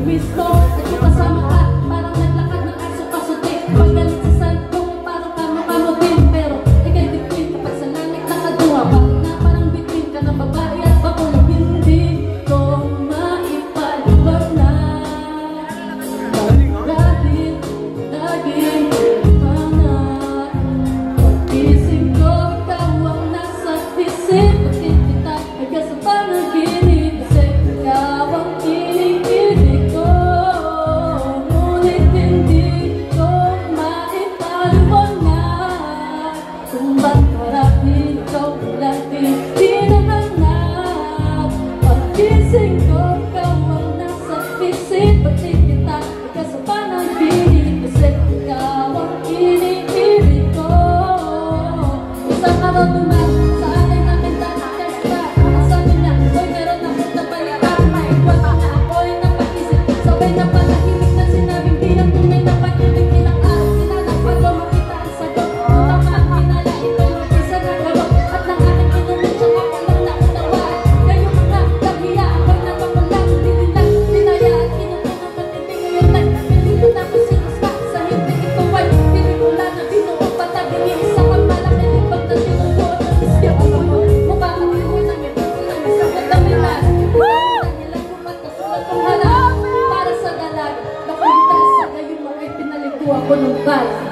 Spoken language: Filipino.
wish ko at yung kasama ka, parang naglakad ng aso kasuti. Paggalit sa santo, parang kamo-kamutin. Pero ikay bituin kapag sa langit nakaduha. Bakit na parang bituin ka ng babae at bakulong hindi ko maipaliwanag. Laging hanap. Pag-isip ko, ikaw ang nasa isip. Bakit kita hanggang sa panaginip? Kasi ikaw ang kinikilig ko. Ngunit hindi ko maipaliwanag kung ba't marahil ikaw lagi hinahanap. Pag-isip ko, ikaw ang nasa isip. Bakit kita hanggang sa panaginip? Kasi ikaw ang kinikilig ko. Isang araw dumaan sa aking nakita na testa. Ang sabi niya, "Uy, meron akong napalitan." Maiwan na ako'y napag-isip. Sabay na panahimik na sinabing di ang tunay na pag-ibig. Ilang araw tinanakpan ko makita ang sagot. Tama ang hinala, ito ang isa na gawag. At ng aking kinunod siya ako lang naunawaan. Kayo mga kahiya, ako'y napapalang. Dinilang, dinaya at kinutunang matibing ngayon ay napilito na ko sinuspa. Sa hindi ito ay pinikula na binuong patagili. Isa kang malaki libag na sinubuo ng isyo. Mukha kang iwan ng ibig ng isang katamilan. Dahilan ko ba't nasulat kong halang para sa dalag. Napunta sa gayon mo ay pinaliguan ko ng bala.